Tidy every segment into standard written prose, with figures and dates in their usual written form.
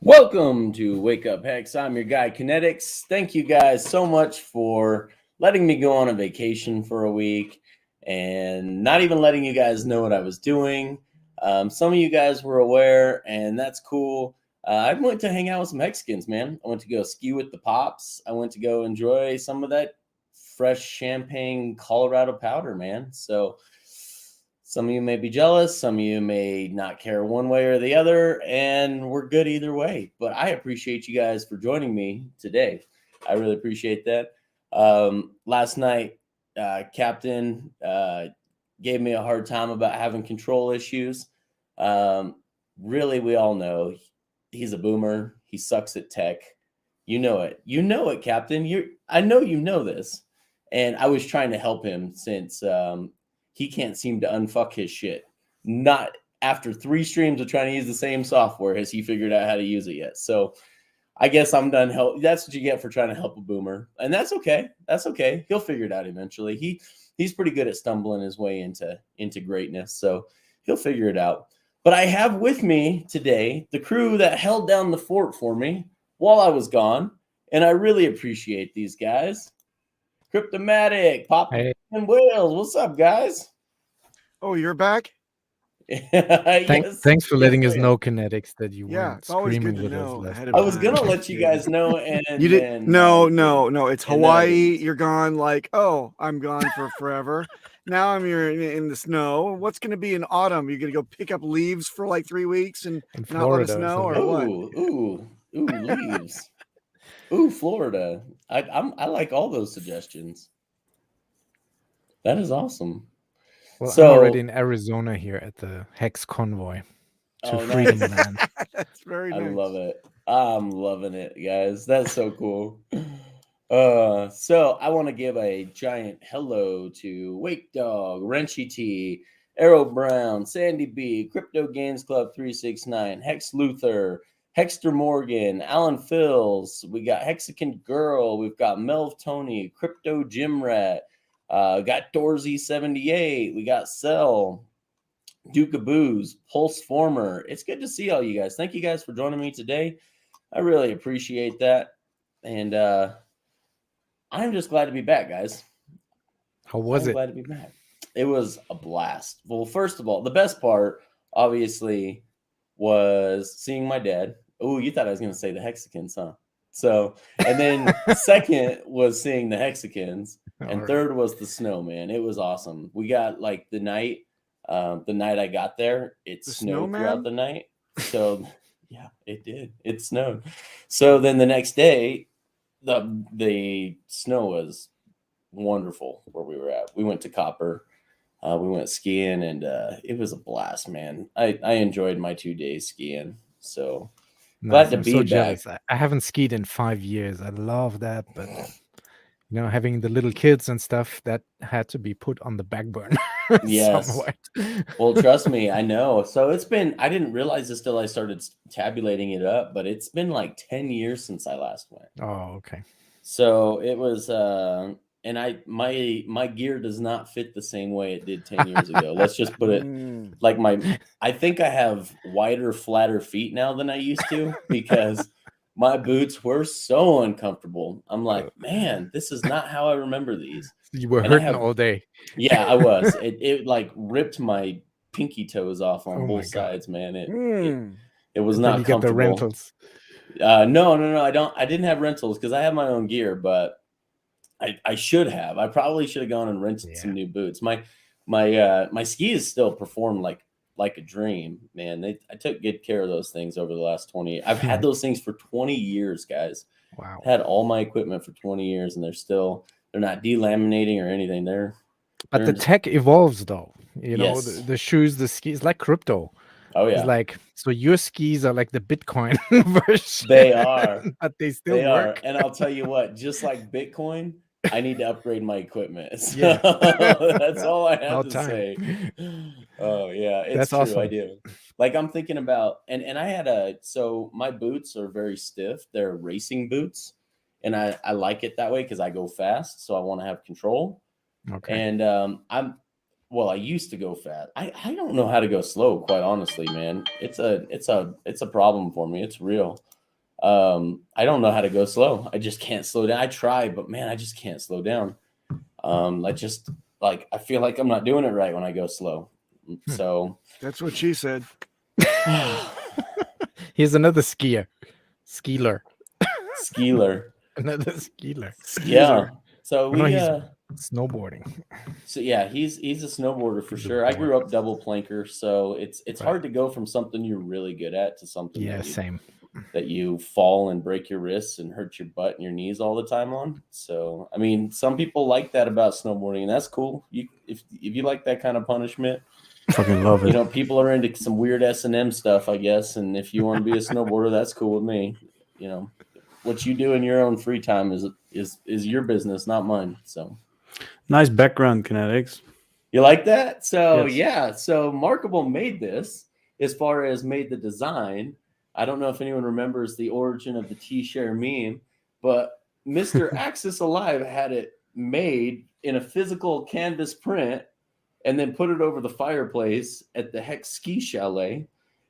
Welcome to Wake Up Hex. I'm your guy, KNTX. Thank you guys so much for letting me go on a vacation for a week and not even letting you guys know what I was doing. Some of you guys were aware, and that's cool. I went to hang out with some Hexicans, man. I went to go ski with the Pops. I went to go enjoy some of that fresh champagne Colorado powder, man. So some of you may be jealous, some of you may not care one way or the other, and we're good either way. But I appreciate you guys for joining me today. I really appreciate that. Last night, Captain gave me a hard time about having control issues. Really, we all know he's a boomer. He sucks at tech. You know it. You know it, Captain. I know you know this. And I was trying to help him since he can't seem to unfuck his shit. Not after 3 streams of trying to use the same software has he figured out how to use it yet. So I guess I'm done help. That's what you get for trying to help a boomer. And that's okay. That's okay. He'll figure it out eventually. He's pretty good at stumbling his way into greatness. So he'll figure it out. But I have with me today the crew that held down the fort for me while I was gone. And I really appreciate these guys. Cryptomatic, Pop, Hey. and Wales. What's up, guys? Oh, you're back? Thanks for letting us know, KNTX, that you weren't it's always screaming good to with know us. ahead of I was time. gonna let you guys know, and you did. then, No. It's and then I Hawaii. didn't. You're gone. Like, oh, I'm gone for forever. Now I'm here in the snow. What's going to be in autumn? You're going to go pick up leaves for like 3 weeks and In not let us Florida or know, or something. what? Ooh, leaves. Ooh, Florida. I like all those suggestions. That is awesome. Well, So, I'm already in Arizona here at the Hex Convoy to Freedom nice. Land. That's very nice. I love it. I'm loving it, guys. That's so cool. So I want to give a giant hello to Wake Dog, Wrenchy T, Arrow Brown, Sandy B, Crypto Games Club 369, Hex Luther, Hexter Morgan, Alan Fills. We got Hexican Girl. We've got Melv Tony, Crypto Gym Rat. Got Dorsey 78. We got Cell, Duke of Booze, Pulse Former. It's good to see all you guys. Thank you guys for joining me today. I really appreciate that. And I'm just glad to be back, guys. How was it? Glad to be back. It was a blast. Well, first of all, the best part, obviously, was seeing my dad. Oh, you thought I was going to say the Hexicans, huh? So, and then second was seeing the Hexicans, and third was the snow, man. It was awesome. We got like the night I got there, it snowed throughout the night. So, yeah, it did. It snowed. So then the next day, the snow was wonderful where we were at. We went to Copper. We went skiing, and it was a blast, man. I enjoyed my 2 days skiing. So glad to be so back. jealous. I haven't skied in 5 years. I love that, but having the little kids and stuff, that had to be put on the back burner. Yes. Somewhat. Well, trust me, I know. So I didn't realize this till I started tabulating it up, but it's been like 10 years since I last went. Oh, okay. So it was and my gear does not fit the same way it did 10 years ago. Let's just put it like I think I have wider, flatter feet now than I used to, because my boots were so uncomfortable. I'm like, man, this is not how I remember these. You were hurting all day. Yeah, I was. It like ripped my pinky toes off on both sides, man. It was not comfortable. Get the rentals. No. I didn't have rentals because I have my own gear, but I should have. I probably should have gone and rented some new boots. My skis still perform like a dream, man. I took good care of those things over the last 20 years. I've had those things for 20 years, guys. Wow. I've had all my equipment for 20 years, and they're not delaminating or anything. But the tech evolves, though. Yes. The shoes, the skis, like crypto. Oh yeah. It's like, so your skis are like the Bitcoin version. They are, but they still work. And I'll tell you what, just like Bitcoin, I need to upgrade my equipment. So Yeah. that's all I have to say. Oh yeah, it's true. Awesome. I do. Like I'm thinking about, and I had so my boots are very stiff. They're racing boots, and I like it that way because I go fast, so I want to have control. Okay. And I used to go fast. I don't know how to go slow, quite honestly, man. It's a problem for me. It's real. I don't know how to go slow. I just can't slow down. I try, but man, I just can't slow down. I feel like I'm not doing it right when I go slow. So That's what she said. Here's another skier. Skeeler. Another skeeler. Yeah. So No, we he's snowboarding. So yeah, he's a snowboarder for sure. I grew up double planker, so it's hard to go from something you're really good at to something that you fall and break your wrists and hurt your butt and your knees all the time on. So I mean, some people like that about snowboarding, and that's cool. If you like that kind of punishment, fucking love it. You know, people are into some weird S&M stuff, I guess, and if you want to be a snowboarder, that's cool with me. You know, what you do in your own free time is your business, not mine. So nice background, KNTX. You like that? So Yes. yeah, so Markable made this as far as made the design. I don't know if anyone remembers the origin of the T-share meme, but Mr. Axis Alive had it made in a physical canvas print and then put it over the fireplace at the Hex Ski Chalet.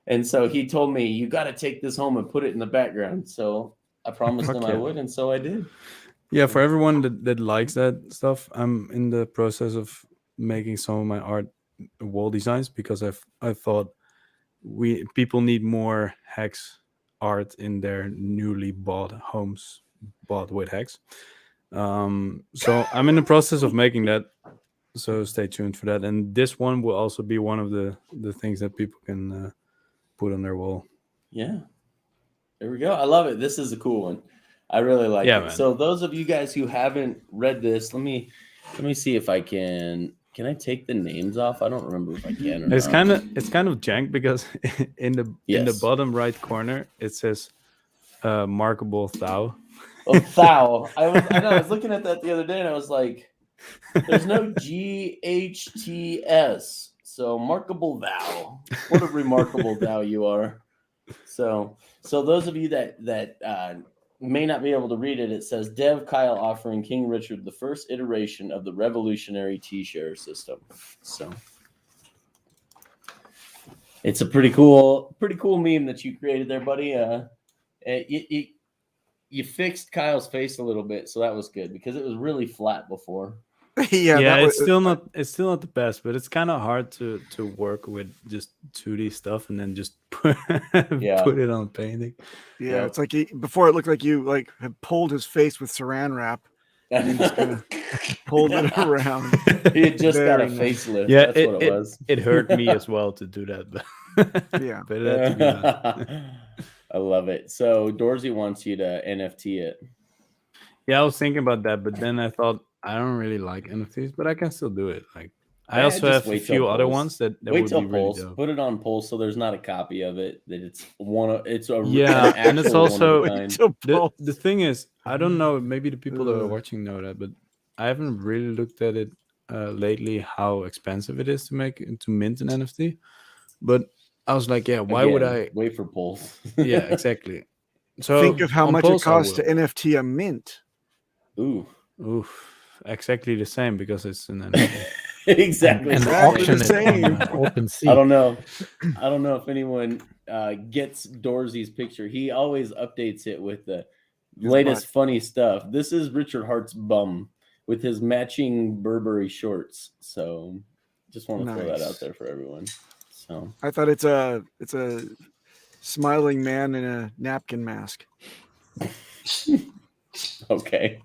And so he told me, you got to take this home and put it in the background. So I promised him I would, and so I did. Yeah, for everyone that likes that stuff, I'm in the process of making some of my art wall designs because I thought people need more Hex art in their newly bought homes bought with Hex. So I'm in the process of making that. So stay tuned for that. And this one will also be one of the things that people can put on their wall. Yeah. There we go. I love it. This is a cool one. I really like it. Man. So those of you guys who haven't read this, let me see if I can. Can I take the names off? I don't remember if I can or it's not. kind of jank because in the bottom right corner it says Markable Thou. Oh, Thou. I was looking at that the other day and I was like, there's no GHTS. So Markable Thou. What a remarkable thou you are. So those of you that may not be able to read it, it says Dev Kyle offering King Richard the first iteration of the revolutionary T-share system. So it's a pretty cool meme that you created there, buddy. You fixed Kyle's face a little bit, so that was good because it was really flat before. It's still not the best, but it's kind of hard to work with just 2D stuff and then just put it on painting. Yeah, it's like before it looked like you had pulled his face with saran wrap and then just kind of pulled it around. He had just got a facelift. Yeah, that's what it was. It hurt me as well to do that, but yeah, but it had to be done. I love it. So Dorsey wants you to NFT it. Yeah, I was thinking about that, but then I thought I don't really like NFTs, but I can still do it. Like I also have a few other ones that wait would till be really Pulse. dope. Put it on Pulse so there's not a copy of it. That it's and it's also the thing is I don't know. Maybe the people that are watching know that, but I haven't really looked at it lately. How expensive it is to mint an NFT, but I was like, why would I wait for Pulse? Yeah, exactly. So think of how much Pulse, it costs to NFT a mint. Oof. Exactly the same because it's an NFT. Exactly. And auction the same. OpenSea. I don't know if anyone gets Dorsey's picture. He always updates it with the latest funny stuff. This is Richard Hart's bum with his matching Burberry shorts. So just want to throw that out there for everyone. So I thought it's a smiling man in a napkin mask. Okay.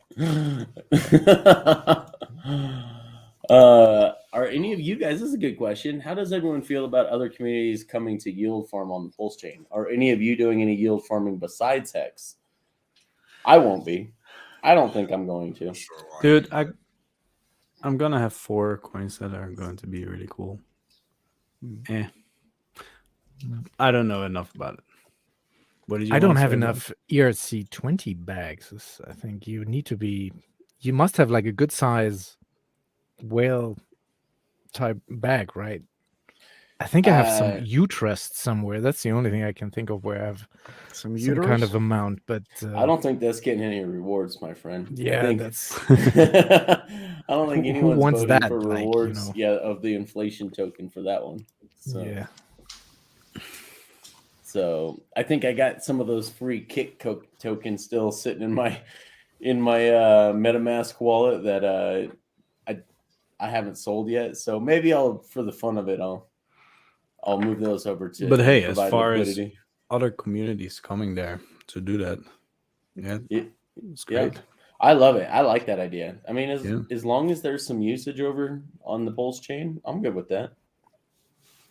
Are any of you guys, this is a good question. How does everyone feel about other communities coming to yield farm on the PulseChain? Are any of you doing any yield farming besides Hex? I won't be. I don't think I'm going to. Dude, I'm gonna have 4 coins that are going to be really cool. I don't know enough about it. What did you? I don't have enough ERC20 bags. I think you must have like a good size whale type bag, right? I think I have some utrust somewhere. That's the only thing I can think of where I have some kind of amount. But I don't think that's getting any rewards, my friend. Yeah, that's. I don't think anyone's wants voting that, for like, rewards. Of the inflation token for that one. So. Yeah. So I think I got some of those free kick tokens still sitting in my MetaMask wallet that I haven't sold yet. So maybe for the fun of it, I'll move those over to. But hey, as provide far liquidity. as other communities coming there to do that, it's great. Yeah, I love it. I like that idea. I mean, Yeah. as long as there's some usage over on the PulseChain, I'm good with that.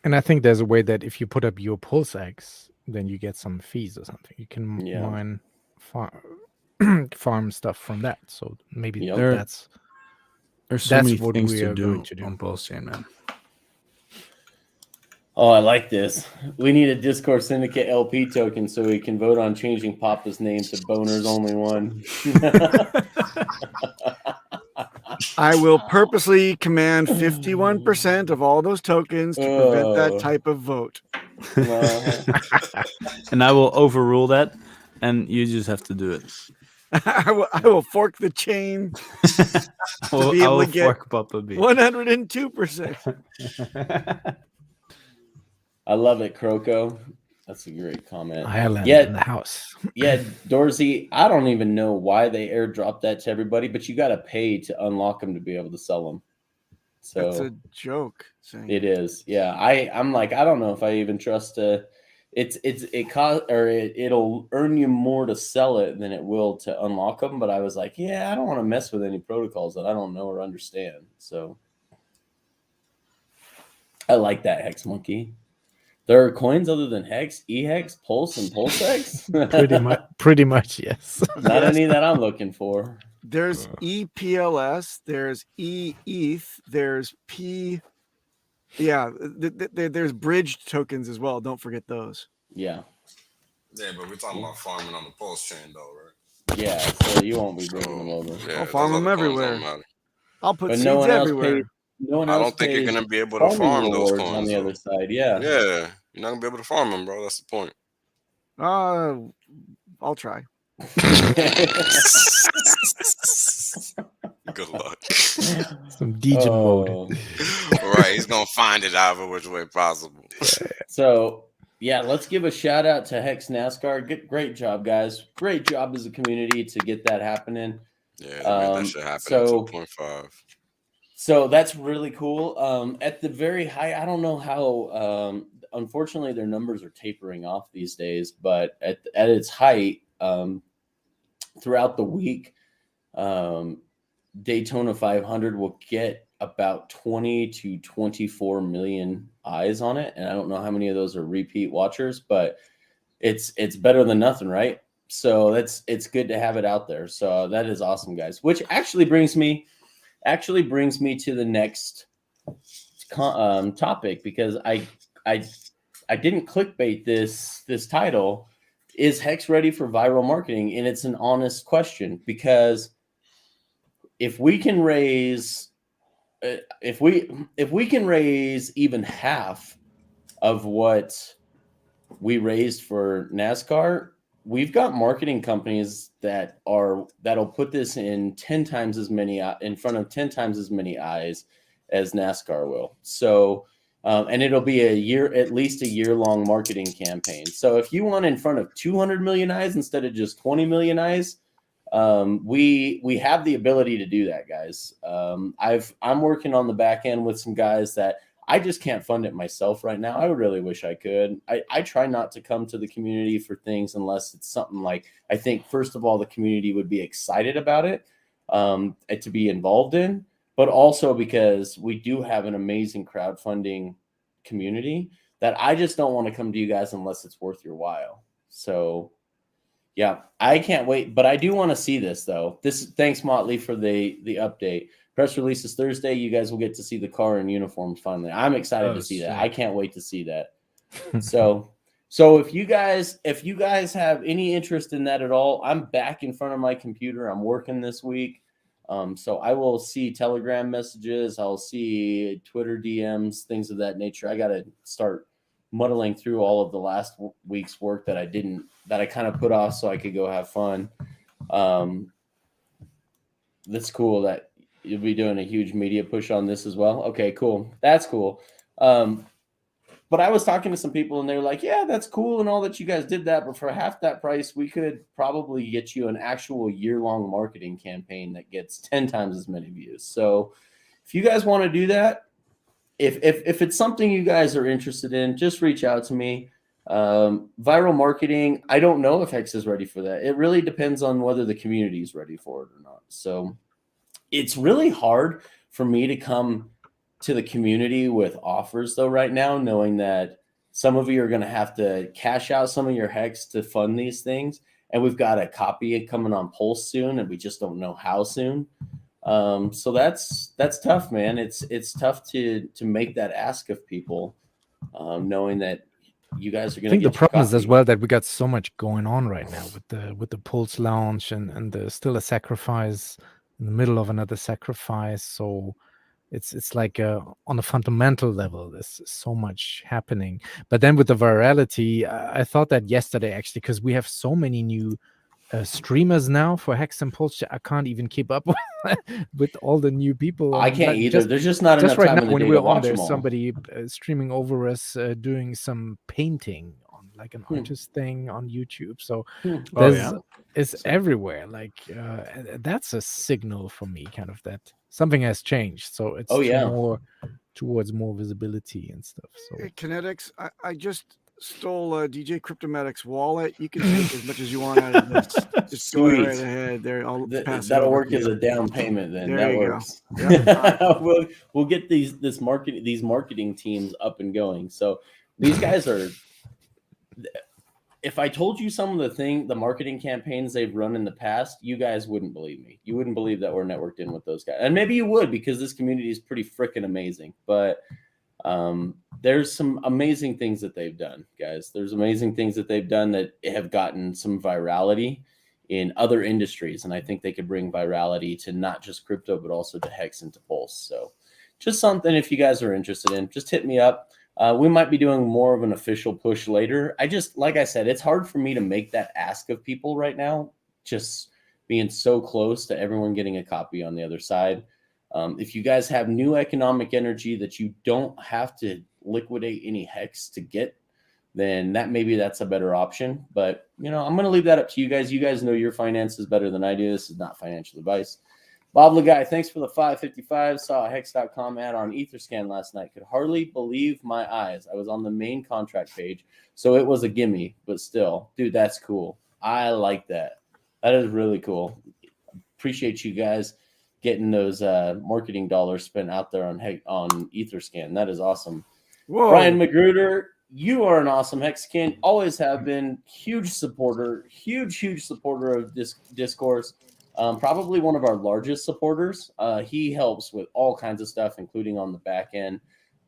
And I think there's a way that if you put up your Pulsex, then you get some fees or something. You can Yeah. mine farm stuff from that. So maybe Yep. that's There's so That's many what things we to are do going to do. on PulseChain, man. Oh, I like this. We need a Discourse Syndicate LP token so we can vote on changing Papa's name to Boners Only One. I will purposely command 51% of all those tokens to prevent that type of vote. And I will overrule that, and you just have to do it. I will fork the chain to be able to get fork Papa B. 102%. I love it, Croco. That's a great comment. Ireland in the house. Yeah, Dorsey, I don't even know why they airdropped that to everybody, but you got to pay to unlock them to be able to sell them. So That's a joke. It is. Yeah, I'm like, I don't know if I even trust it'll earn you more to sell it than it will to unlock them. But I was like, yeah, I don't want to mess with any protocols that I don't know or understand. So I like that, Hex Monkey. There are coins other than Hex, eHex, Pulse, and Pulsex? Pretty much, yes. Not any that I'm looking for. There's ePLS, there's eETH, there's P. Yeah, there's bridged tokens as well. Don't forget those. Yeah. Yeah, but we're talking about farming on the PulseChain, though, right? Yeah, so you won't be bringing them over. Yeah, I'll farm them everywhere. I'll put But seeds no one else everywhere. pays. No one I else don't think you're pays gonna be able to farm those rewards coins on the though. other side. Yeah. Yeah, you're not gonna be able to farm them, bro. That's the point. I'll try. Good luck. Some degen mode. Right, he's gonna find it however which way possible. So yeah, let's give a shout out to Hex Nascar. Great job, guys. Great job as a community to get that happening. Yeah, that should happen at 2.5. So that's really cool. At the very high, I don't know how. Unfortunately, their numbers are tapering off these days. But at its height, throughout the week, Daytona 500 will get about 20 to 24 million eyes on it, and I don't know how many of those are repeat watchers, but it's better than nothing, right? So it's good to have it out there. So that is awesome, guys. Which actually brings me to the next topic, because I didn't clickbait this title. Is Hex ready for viral marketing? And it's an honest question, because if we can raise even half of what we raised for NASCAR, we've got marketing companies that'll put this in 10 times as many in front of 10 times as many eyes as NASCAR will. So, and it'll be at least a year-long marketing campaign. So if you want in front of 200 million eyes instead of just 20 million eyes, we have the ability to do that, guys. I'm working on the back end with some guys that I just can't fund it myself right now. I really wish I could. I try not to come to the community for things unless it's something like, I think first of all, the community would be excited about it, to be involved in, but also because we do have an amazing crowdfunding community that I just don't want to come to you guys unless it's worth your while. So yeah, I can't wait, but I do want to see this though. Thanks Motley for the update. Press release is Thursday. You guys will get to see the car in uniforms finally. I'm excited to see that. I can't wait to see that. So if you guys have any interest in that at all, I'm back in front of my computer. I'm working this week. So I will see Telegram messages. I'll see Twitter DMs, things of that nature. I got to start muddling through all of the last week's work that I kind of put off so I could go have fun. That's cool that you'll be doing a huge media push on this as well. Okay, cool. That's cool. but I was talking to some people and they're like, yeah, that's cool and all that you guys did that, but for half that price, we could probably get you an actual year-long marketing campaign that gets 10 times as many views. So if you guys want to do that, if it's something you guys are interested in, just reach out to me. Viral marketing, I don't know if Hex is ready for that. It really depends on whether the community is ready for it or not. So it's really hard for me to come to the community with offers though right now, knowing that some of you are going to have to cash out some of your Hex to fund these things, and we've got a copy coming on Pulse soon, and we just don't know how soon. So that's tough, man. It's tough to make that ask of people, knowing that you guys are going to. I think the problem is as well that we got so much going on right now with the Pulse launch and there's still a sacrifice in the middle of another sacrifice. So it's like on a fundamental level, there's so much happening. But then with the virality, I thought that yesterday actually, because we have so many new streamers now for Hex and Pulse, I can't even keep up with all the new people. I can't either. There's just not enough time in the day to watch them all. There's somebody streaming over us doing some painting on like an artist thing on YouTube. So it's everywhere. Like that's a signal for me, kind of that something has changed. So it's more towards more visibility and stuff. So hey, KNTX, I just stole DJ Cryptomatic's wallet. You can take as much as you want out of this. Just go right ahead. There, that'll work as a down payment. Then that works. Yep. We'll get these marketing teams up and going. So these guys are. If I told you some of the marketing campaigns they've run in the past, you guys wouldn't believe me. You wouldn't believe that we're networked in with those guys, and maybe you would because this community is pretty freaking amazing. But there's some amazing things that they've done, guys. There's amazing things that they've done that have gotten some virality in other industries. And I think they could bring virality to not just crypto, but also to Hex and to Pulse. So just something, if you guys are interested in, just hit me up. We might be doing more of an official push later. Like I said, it's hard for me to make that ask of people right now, just being so close to everyone getting a copy on the other side. If you guys have new economic energy that you don't have to liquidate any Hex to get, then that's a better option. But, I'm going to leave that up to you guys. You guys know your finances better than I do. This is not financial advice. Bob Lagai, thanks for the 555. Saw a Hex.com ad on Etherscan last night. Could hardly believe my eyes. I was on the main contract page, so it was a gimme. But still, dude, that's cool. I like that. That is really cool. Appreciate you guys getting those marketing dollars spent out there on Etherscan. That is awesome. Whoa. Brian Magruder, you are an awesome Hexcan. Always have been. Huge supporter of this Discourse. Probably one of our largest supporters. He helps with all kinds of stuff, including on the back end.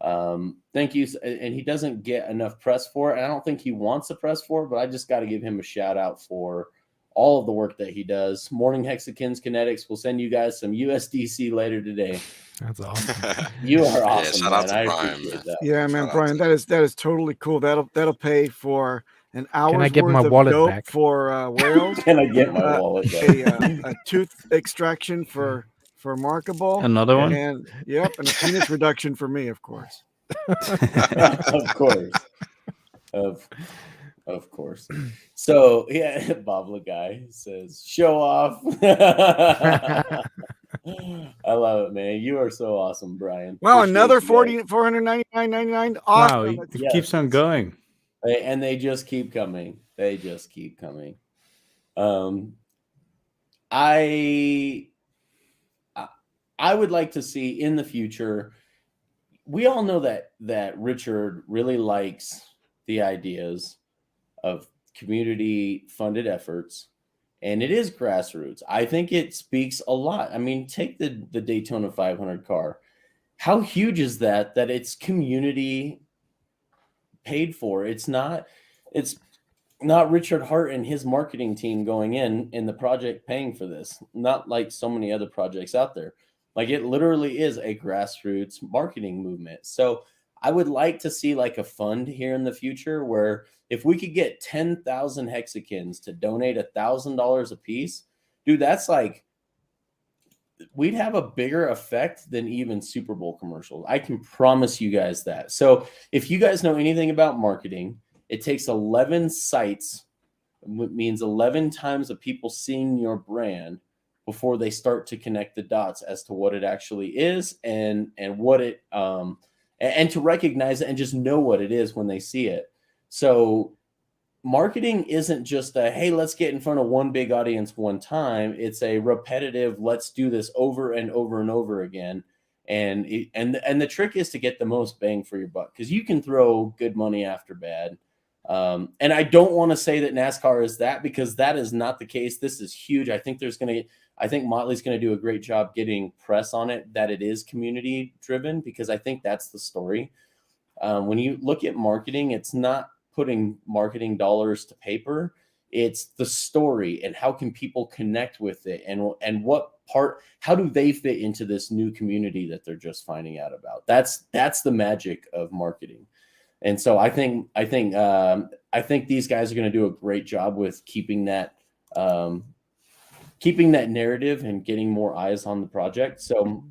Thank you. And he doesn't get enough press for it. And I don't think he wants a press for it, but I just got to give him a shout out for all of the work that he does. Morning Hexicans KNTX will send you guys some USDC later today. That's awesome. You are awesome. Shout out to I Brian, appreciate man. that. Yeah, man, Brian, that is totally cool. That'll pay for an hour's Can I get worth my of wallet dope back? for whales. Can I get my wallet back? A tooth extraction for Markable. Another one? And and a penis reduction for me, of course. Of course. Of course. So Bob Lagai says, show off. I love it, man. You are so awesome, Brian. Wow, Appreciate another you guys. $499.99. Awesome. Wow, it keeps on going. And they just keep coming. They just keep coming. I would like to see in the future. We all know that Richard really likes the ideas of community funded efforts, and it is grassroots. I think it speaks a lot. I mean, take the Daytona 500 car. How huge is that it's community paid for? It's not Richard Hart and his marketing team going in the project paying for this. Not like so many other projects out there. Like it literally is a grassroots marketing movement. So I would like to see like a fund here in the future where if we could get 10,000 Hexicans to donate $1,000 a piece, dude, that's like we'd have a bigger effect than even Super Bowl commercials. I can promise you guys that. So if you guys know anything about marketing, it takes 11 sites, which means 11 times of people seeing your brand before they start to connect the dots as to what it actually is and what it and to recognize it and just know what it is when they see it. So marketing isn't just a, hey, let's get in front of one big audience one time. It's a repetitive, let's do this over and over and over again. And the trick is to get the most bang for your buck, because you can throw good money after bad. And I don't want to say that NASCAR is that, because that is not the case. This is huge. I think Motley's going to do a great job getting press on it, that it is community driven, because I think that's the story. When you look at marketing, it's not putting marketing dollars to paper. It's the story and how can people connect with it, and how do they fit into this new community that they're just finding out about. That's the magic of marketing. And so I think these guys are going to do a great job with keeping that narrative and getting more eyes on the project. So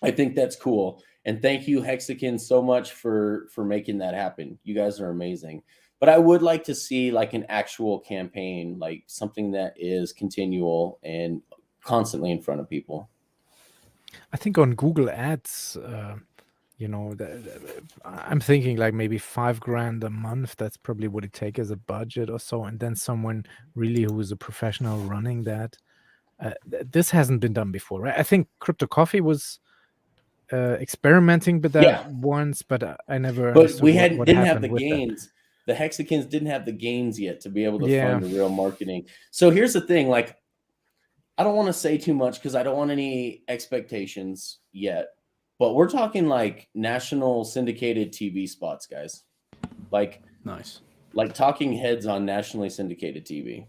I think that's cool. And thank you, Hexakin, so much for making that happen. You guys are amazing. But I would like to see like an actual campaign, like something that is continual and constantly in front of people. I think on Google Ads, I'm thinking like maybe $5,000 a month. That's probably what it take as a budget or so. And then someone really who is a professional running that. This hasn't been done before, right? I think Crypto Coffee was experimenting with that once, but I never. But we didn't have the with gains. The Hexakins didn't have the gains yet to be able to fund the real marketing. So here's the thing: like, I don't want to say too much because I don't want any expectations yet. But we're talking like national syndicated TV spots, guys. Like Nice. Like talking heads on nationally syndicated TV.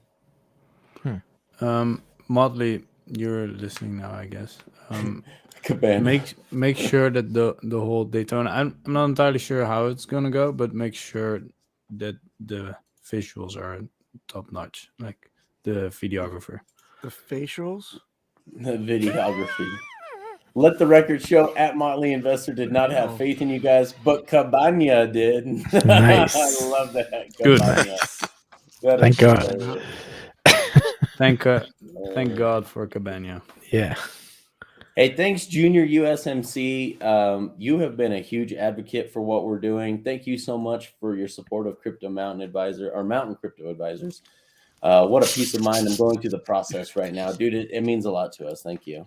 Motley, you're listening now, I guess. Cabana. Make sure that the whole Daytona. I'm not entirely sure how it's gonna go, but make sure that the visuals are top notch, like the videographer. The facials? The videography. Let the record show at Motley Investor did not have faith in you guys, but Cabana did. Nice. I love that. Good. Thank God. Thank God for Cabana. Yeah. Hey, thanks, Junior USMC. You have been a huge advocate for what we're doing. Thank you so much for your support of Mountain Crypto Advisors. What a peace of mind. I'm going through the process right now. Dude, it means a lot to us. Thank you.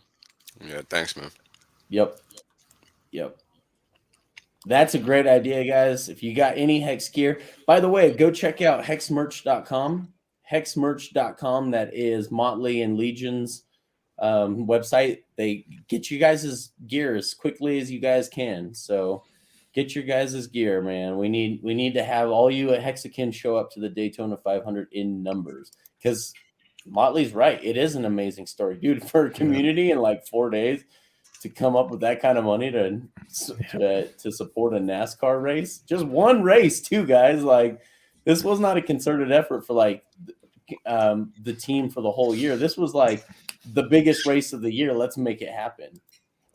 Yeah, thanks, man. Yep. That's a great idea, guys. If you got any Hex gear, by the way, go check out hexmerch.com. Hexmerch.com. That is Motley and Legion's website. They get you guys' gear as quickly as you guys can. So get your guys' gear, man. We need to have all you at Hexakin show up to the Daytona 500 in numbers, because Motley's right. It is an amazing story, dude. For a community in like 4 days to come up with that kind of money to support a NASCAR race, just one race, too, guys. Like, this was not a concerted effort for like the team for the whole year. This was like the biggest race of the year. Let's make it happen.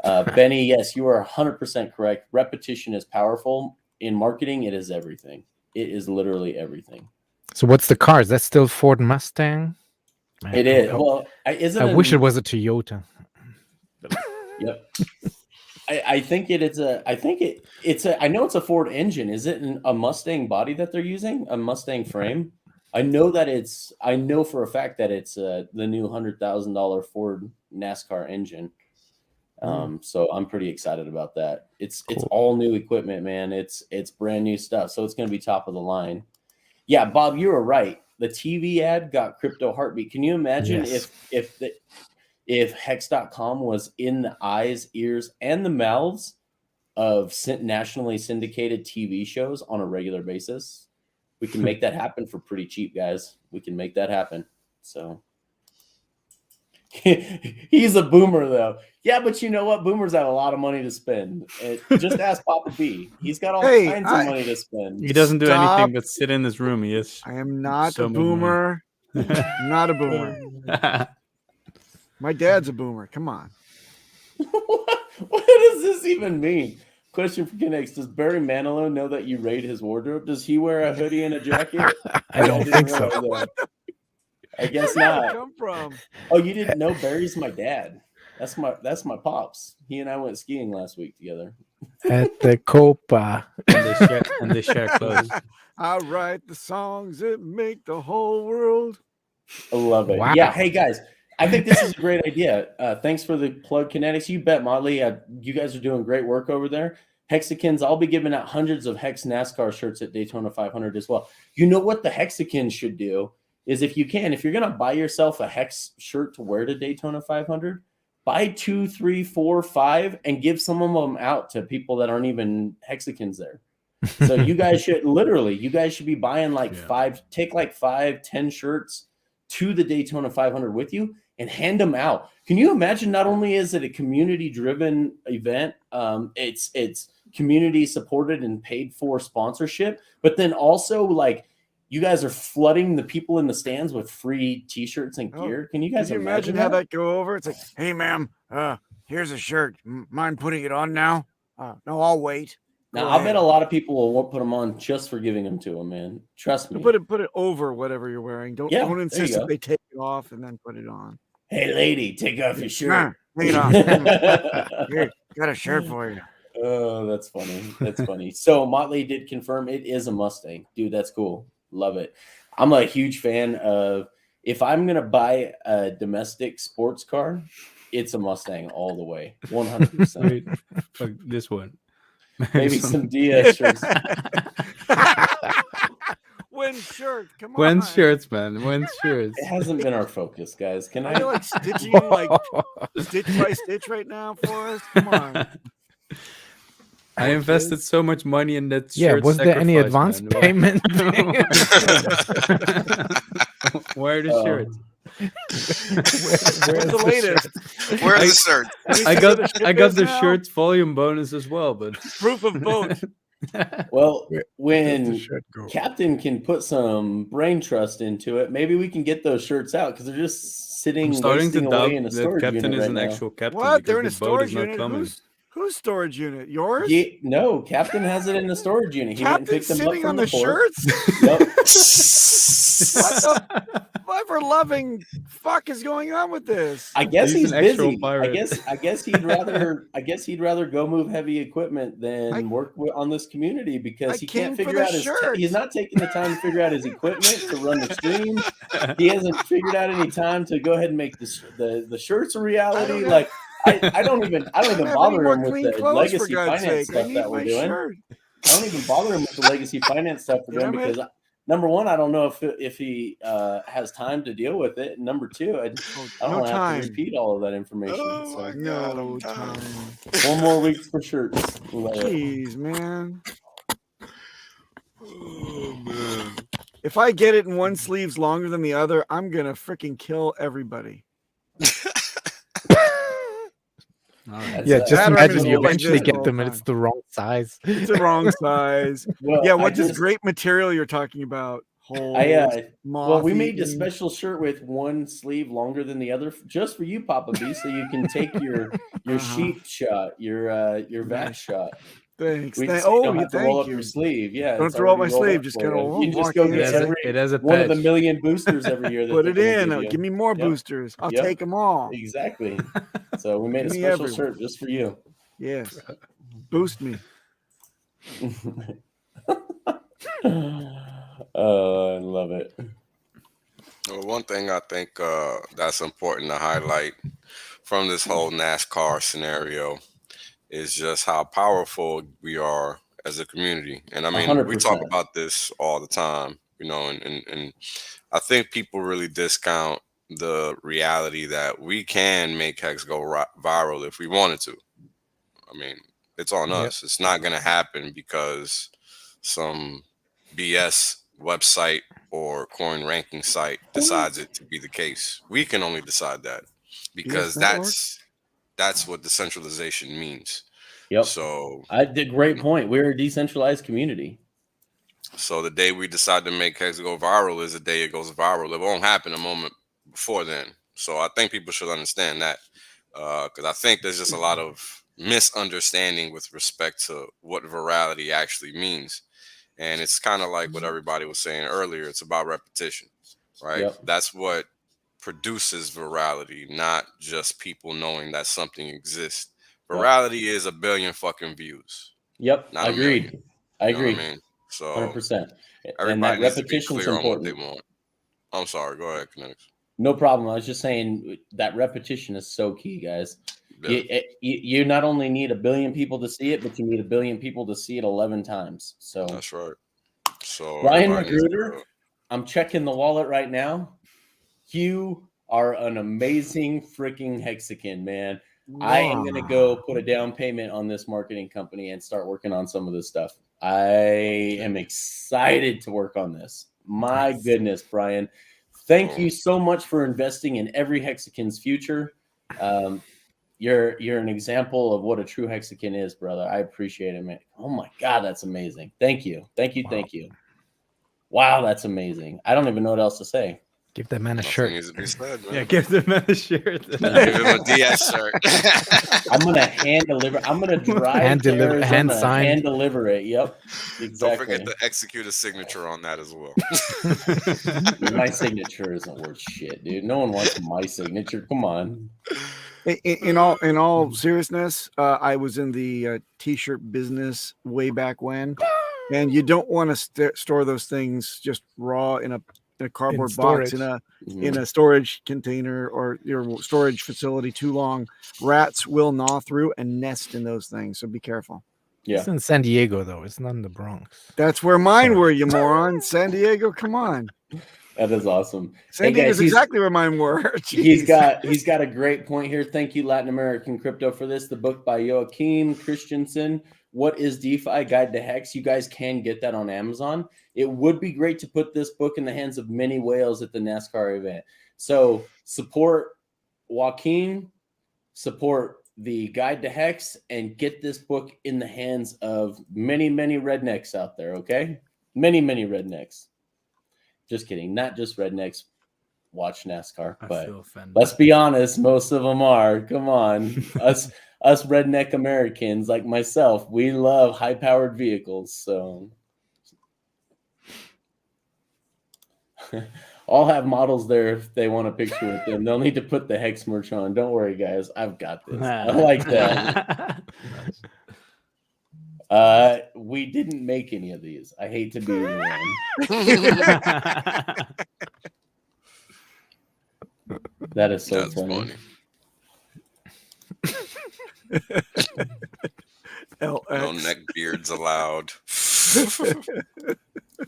Benny, yes, you are 100% correct. Repetition is powerful. In marketing, it is everything. It is literally everything. So what's the car? Is that still Ford Mustang? Man, it is. Well, I wish it was a Toyota. Yep. I think it's a. I know it's a Ford engine. Is it a Mustang body that they're using? A Mustang frame? I know for a fact that it's the new $100,000 Ford NASCAR engine. So I'm pretty excited about that. It's all new equipment, man. It's brand new stuff. So it's going to be top of the line. Yeah, Bob, you were right. The TV ad got crypto heartbeat. Can you imagine if Hex.com was in the eyes, ears, and the mouths of nationally syndicated TV shows on a regular basis? We can make that happen for pretty cheap, guys. We can make that happen. So he's a boomer, though. Yeah, but you know what? Boomers have a lot of money to spend. Just ask Papa B. He's got all kinds of money to spend. He doesn't do anything but sit in his room. He is. I am not a boomer. I'm not a boomer. My dad's a boomer. Come on. What does this even mean? Question for KNTX. Does Barry Manilow know that you raid his wardrobe? Does he wear a hoodie and a jacket? I don't didn't think so. realize that. I guess Where did that not. come from? Oh, you didn't know Barry's my dad. That's my pops. He and I went skiing last week together. At the Copa. And they share clothes. I write the songs that make the whole world. I love it. Wow. Yeah. Hey guys, I think this is a great idea. Thanks for the plug, KNTX. You bet, Motley. You guys are doing great work over there. Hexagons, I'll be giving out hundreds of Hex NASCAR shirts at Daytona 500 as well. You know what the Hexagons should do is if you're going to buy yourself a Hex shirt to wear to Daytona 500, buy 2, 3, 4, 5, and give some of them out to people that aren't even Hexagons there. So you guys should be buying like 5, take like 5, 10 shirts to the Daytona 500 with you and hand them out. Can you imagine? Not only is it a community-driven event, it's community supported and paid for sponsorship, but then also like you guys are flooding the people in the stands with free T-shirts and gear. Can you guys imagine how that go over? It's like, hey, ma'am, here's a shirt. Mind putting it on now? No, I'll wait. Now, I bet a lot of people will put them on just for giving them to them, man. Trust me. Put it over whatever you're wearing. Don't insist that they take it off and then put it on. Hey, lady, take off your shirt. Take it off. Here, got a shirt for you. Oh, that's funny. That's funny. So Motley did confirm it is a Mustang. Dude, that's cool. Love it. I'm a huge fan of, if I'm going to buy a domestic sports car, it's a Mustang all the way. 100%. Wait, fuck this one. Maybe some DS shirts. When shirts, come on. When shirts, man. When shirts. It hasn't been our focus, guys. Can I feel I? like stitching like stitch by stitch right now for us. Come on. I invested so much money in that shirt. Yeah, was there any advance payment? Where are the shirts? Where's the latest? Where's the shirt? I got the shirts volume bonus as well, but proof of both. Well, when Captain can put some brain trust into it, maybe we can get those shirts out because they're just sitting. I'm starting to doubt in a that storage Captain unit is an right actual captain. What? They're in a the boat storage is not unit. coming. Whose storage unit? Yours? No, Captain has it in the storage unit. He went and picked them up sitting from on the the port. shirts? Yep. What ever loving fuck is going on with this? I guess He's he's an actual busy. pirate. I guess he'd rather go move heavy equipment than work on this community because he can't figure out he's not taking the time to figure out his equipment to run the stream. He hasn't figured out any time to go ahead and make the shirts a reality. Like I don't even bother him with the legacy finance stuff that we're doing. I don't even bother him with the legacy finance stuff we're doing because number one, I don't know if he has time to deal with it. And number two, I don't have to repeat all of that information. Oh my God, no time. 4 more weeks for shirts. Jeez, man. Oh man. If I get it and one sleeve's longer than the other, I'm gonna freaking kill everybody. Yeah, just imagine you eventually like get them and it's the wrong size. It's the wrong size. Well, what's this great material you're talking about? We made a special shirt with one sleeve longer than the other just for you, Papa B, so you can take your sheep shot, your vac shot. Thanks. You don't have to roll up you. your sleeve. Yeah, don't throw up my sleeve. Just kind of you just go get it has a one of patch. the million boosters every year. That put it in. Give me more boosters. I'll take them all. Exactly. So we made a special shirt just for you. Yes. Boost me. Oh, I love it. Well, one thing I think that's important to highlight from this whole NASCAR scenario is just how powerful we are as a community. And I mean, 100%. we talk about this all the time, and I think people really discount the reality that we can make Hex go viral if we wanted to. I mean, it's on us. It's not going to happen because some BS website or coin ranking site decides it to be the case. We can only decide that because that's what decentralization means. Yep. So I did great point. We're a decentralized community. So the day we decide to make Hex go viral is the day it goes viral. It won't happen a moment before then. So I think people should understand that because I think there's just a lot of misunderstanding with respect to what virality actually means. And it's kind of like what everybody was saying earlier. It's about repetition, right? Yep. That's what produces virality, not just people knowing that something exists. Virality is a billion fucking views. Yep. Not a Agreed. million. I You know agree. what I mean? So 100%. And everybody that needs to be repetition's clear on what they important. want. I'm sorry. Go ahead, Kinetics. No problem. I was just saying that repetition is so key, guys. Yeah. You not only need a billion people to see it, but you need a billion people to see it 11 times. So That's right. So Ryan everybody needs Magruder, to- I'm checking the wallet right now. You are an amazing freaking Hexakin, man. I am going to go put a down payment on this marketing company and start working on some of this stuff. I am excited to work on this. My goodness, Brian. Thank you so much for investing in every Hexakin's future. You're an example of what a true Hexakin is, brother. I appreciate it, man. Oh my God, that's amazing. Thank you. Thank you. Wow. Thank you. Wow, that's amazing. I don't even know what else to say. Give that man a Nothing shirt. needs to be said, man. Yeah, give them a shirt. Give him a DS shirt. I'm gonna hand deliver. I'm gonna drive Hand to deliver- Arizona, hand signed. hand deliver it. Yep, exactly. Don't forget to execute a signature on that as well. My signature isn't worth shit, dude. No one wants my signature. Come on. In all seriousness, I was in the t-shirt business way back when, and you don't want to store those things just raw in a cardboard box in a storage container or your storage facility too long. Rats will gnaw through and nest in those things, so be careful. Yeah, It's in San Diego, though. It's not in the Bronx. That's where mine were, you moron. San Diego, come on. that is awesome. San Diego's exactly where mine were. He's Jeez. got a great point here. Thank you, Latin American Crypto, for this. The book by Joachim Christensen, What is DeFi? Guide to Hex. You guys can get that on Amazon. It would be great to put this book in the hands of many whales at the Nascar event. So support Joaquin, support the Guide to Hex, and get this book in the hands of many, many rednecks out there, okay? Many, many rednecks. Just kidding. Not just rednecks watch NASCAR, I but feel offended. let's be honest, most of them are. Come on. Us redneck Americans like myself, we love high-powered vehicles, so I'll have models there if they want a picture with them. They'll need to put the Hex merch on. Don't worry, guys. I've got this. I like that. We didn't make any of these. I hate to be the one. That is so That's funny. No neck beards allowed.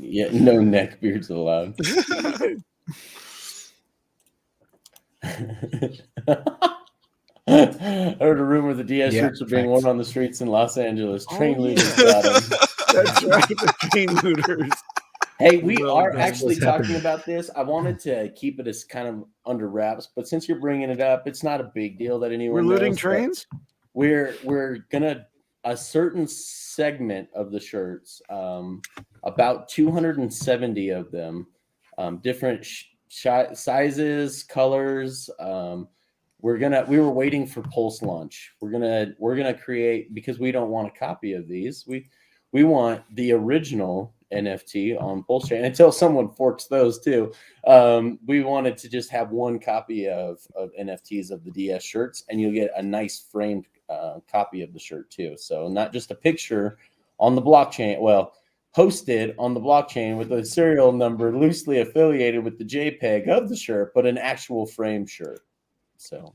Yeah, no neck beards allowed. I heard a rumor the DS shirts are being worn on the streets in Los Angeles. Train looters got them. That's right, the train looters. Hey, we Well, are that's actually what's talking happening. about this. I wanted to keep it as kind of under wraps, but since you're bringing it up, it's not a big deal that anyone We're looting knows, but trains? We're gonna a certain segment of the shirts, about 270 of them, different sizes, colors. We were waiting for Pulse launch. We're gonna create, because we don't want a copy of these. We want the original NFT on PulseChain until someone forks those too. We wanted to just have one copy of NFTs of the DS shirts, and you'll get a nice framed copy of the shirt too. So not just a picture on the blockchain, well, hosted on the blockchain with a serial number loosely affiliated with the JPEG of the shirt, but an actual framed shirt. So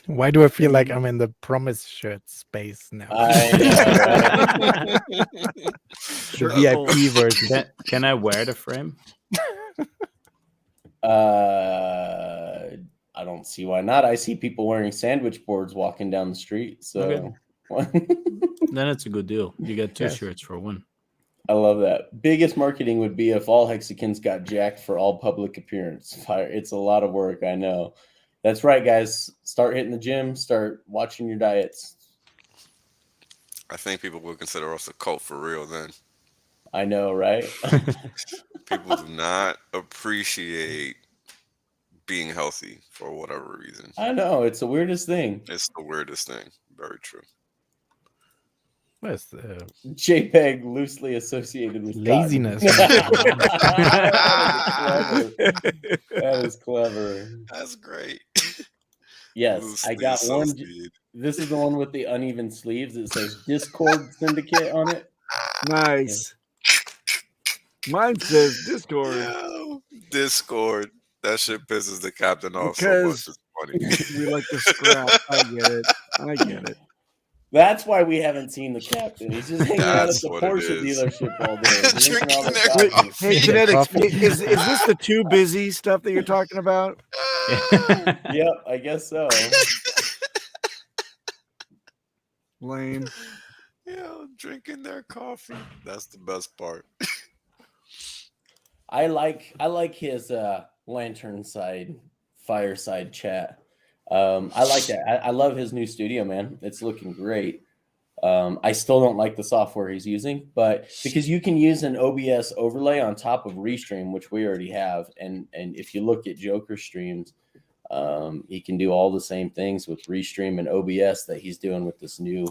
Why do I feel like I'm in the promise shirt space now? I The VIP version. Can I wear the frame? I don't see why not. I see people wearing sandwich boards walking down the street. So Then it's a good deal. You get two Yes. shirts for one. I love that. Biggest marketing would be if all Hexagons got jacked for all public appearance. It's a lot of work, I know. That's right, guys. Start hitting the gym. Start watching your diets. I think people would consider us a cult for real then. I know, right? People do not appreciate being healthy for whatever reason. I know, it's the weirdest thing. It's the weirdest thing. Very true. Where's JPEG loosely associated with laziness? cotton. That is clever. That's great. Yes, Loosely I got one. associated. This is the one with the uneven sleeves. It says Discord Syndicate on it. Nice. Mine says Discord. Yo, Discord. That shit pisses the captain off Because so much. It's funny. we like to scrap. I get it. I get it. That's why we haven't seen the captain. He's just hanging out at That's the what it Porsche is. dealership all day. drinking all the Drinking their coffee. Hey, Get a Kinetics, coffee. is this the too busy stuff that you're talking about? Yep, I guess so. Lame. Yeah, drinking their coffee. That's the best part. I like his lantern side fireside chat. I like that. I love his new studio, man. It's looking great. I still don't like the software he's using, but because you can use an OBS overlay on top of Restream, which we already have, and if you look at Joker streams, he can do all the same things with Restream and OBS that he's doing with this new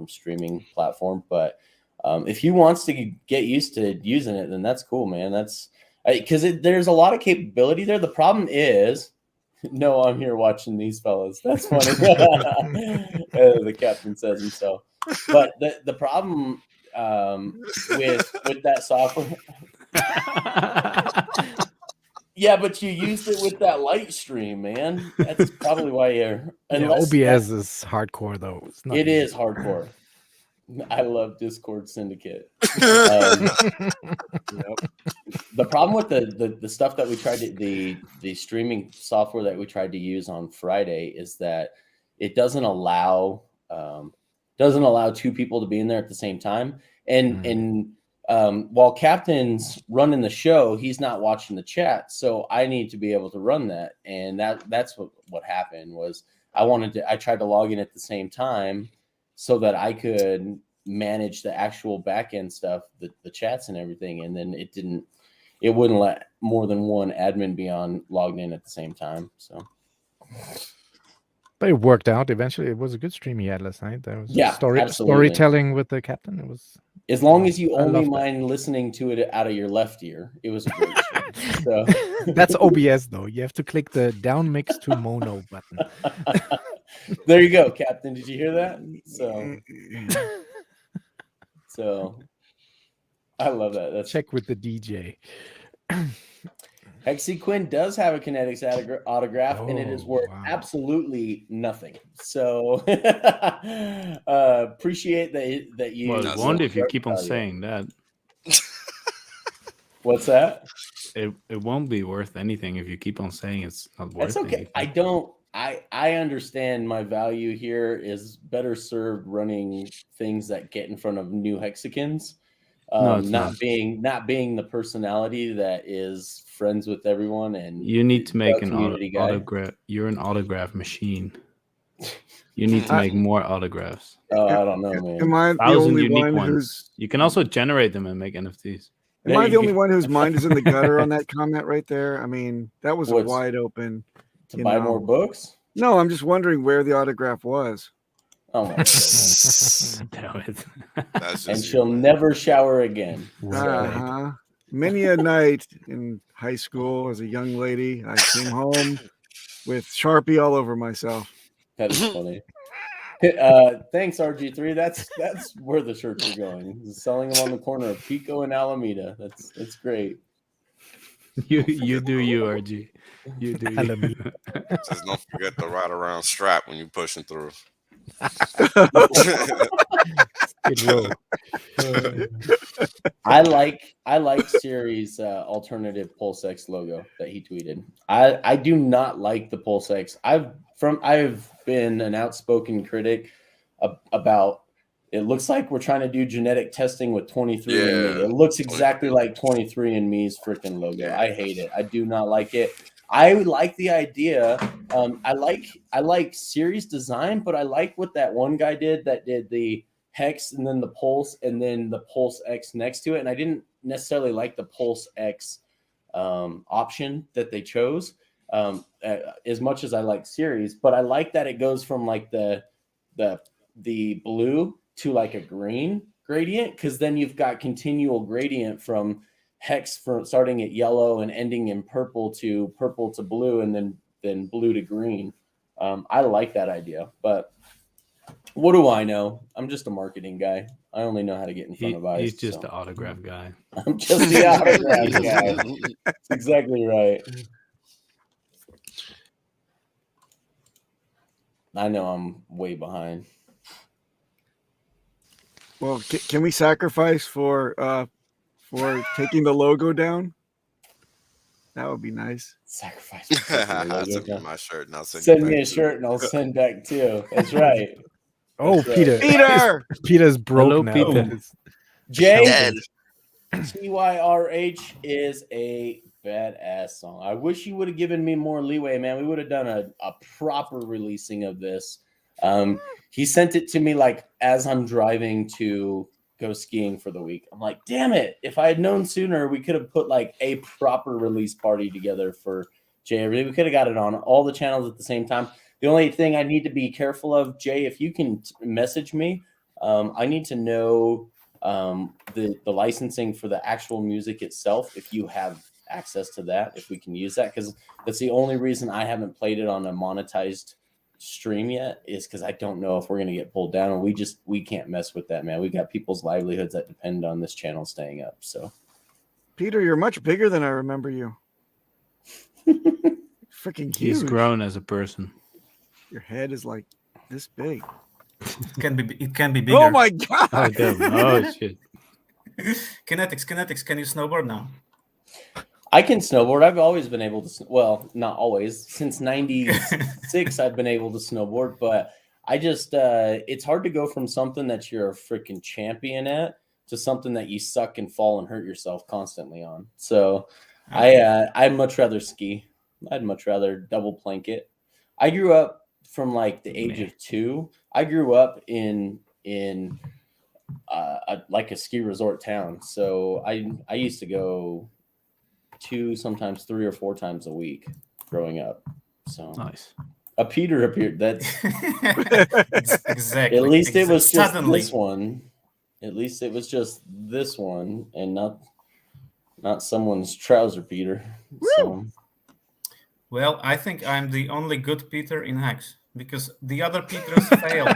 streaming platform. But if he wants to get used to using it, then that's cool, man. That's because there's a lot of capability there. The problem is, no, I'm here watching these fellas. That's funny. The captain says himself. But the problem with that software, yeah, but you used it with that light stream, man. That's probably why you're. OBS is hardcore though. It's not It easy. is hardcore. I love Discord Syndicate. The problem with the stuff that we tried to the streaming software that we tried to use on Friday is that it doesn't allow two people to be in there at the same time. And while Captain's running the show, he's not watching the chat. So I need to be able to run that. And that's what happened was I tried to log in at the same time so that I could manage the actual back end stuff, the chats and everything. And then it wouldn't let more than one admin be logged in at the same time. So, But it worked out eventually. It was a good stream he had last night. There was absolutely. storytelling with the captain. It was as long as you I only loved it. mind listening to it out of your left ear, it was a great stream. So That's OBS though. You have to click the down mix to mono button. there you go, Captain. Did you hear that? So I love that. That's Check with the DJ. Hexy does have a KNTX autograph, and it is worth absolutely nothing. So appreciate that you. Well, I wonder if you keep on saying that. What's that? It won't be worth anything if you keep on saying it's not worth That's okay. anything. I understand my value here is better served running things that get in front of new Hexicans. Not being the personality that is friends with everyone, and You need to make an community guy. autograph. You're an autograph machine. You need to make more autographs. Oh, I don't know, man. Am I the 1,000 only unique one ones. who's? You can also generate them and make NFTs. Am I the only one whose mind is in the gutter on that comment right there? I mean, that was a What's- wide open. To you buy know. more books? No, I'm just wondering where the autograph was. Oh my goodness. Damn it. That's And just she'll never shower again. Uh-huh. Many a night in high school as a young lady, I came home with Sharpie all over myself. That is funny. Thanks, RG3. That's where the shirts are going. Selling them on the corner of Pico and Alameda. That's great. You do you, RG. You do you. Just don't forget the right around strap when you're pushing through. Skid Row. I like Siri's alternative Pulsex logo that he tweeted. I do not like the Pulsex. I've been an outspoken critic about. It looks like we're trying to do genetic testing with 23andMe. Yeah. It looks exactly like 23andMe's freaking logo. I hate it. I do not like it. I like the idea. I like Siri's design, but I like what that one guy did that did the hex and then the pulse and then the Pulse X next to it. And I didn't necessarily like the Pulse X option that they chose. as much as I like series, but I like that it goes from like the blue to like a green gradient, because then you've got continual gradient from hex from starting at yellow and ending in purple to blue, and then blue to green. I like that idea, but what do I know? I'm just a marketing guy. I only know how to get in front of eyes. He's just the autograph guy. I'm just the autograph guy. That's exactly right. I know I'm way behind. Well, can we sacrifice for taking the logo down? That would be nice. Sacrifice. Send me my shirt and I'll Send me a shirt and I'll send back too. That's right. Oh, That's Peter. Peter! Peter's broke Hello, now. Peter. Jay, TYRH is a badass song. I wish you would have given me more leeway, man. We would have done a proper releasing of this. He sent it to me like as I'm driving to go skiing for the week. I'm like, damn it. If I had known sooner, we could have put like a proper release party together for Jay. We could have got it on all the channels at the same time. The only thing I need to be careful of, Jay, if you can message me, I need to know the licensing for the actual music itself, if you have access to that, if we can use that, because that's the only reason I haven't played it on a monetized stream yet, is because I don't know if we're going to get pulled down, and we can't mess with that, man. We got people's livelihoods that depend on this channel staying up. So Peter, you're much bigger than I remember you. Freaking huge. He's grown as a person. Your head is like this big. It can be bigger. Oh my god! Oh, damn. Oh shit. Kinetics, can you snowboard now? I can snowboard. I've always been able to. Well, not always. Since '96, I've been able to snowboard. But I just, it's hard to go from something that you're a freaking champion at to something that you suck and fall and hurt yourself constantly on. So I'd much rather ski. I'd much rather double plank it. I grew up from like the age of 2. I grew up in like a ski resort town. So I used to go 2, sometimes 3 or 4 times a week growing up. So Nice. a Peter appeared. That's Exactly. at least it was just Suddenly. this one. At least it was just this one, and not someone's trouser Peter. So. Well, I think I'm the only good Peter in Hex, because the other Peters failed.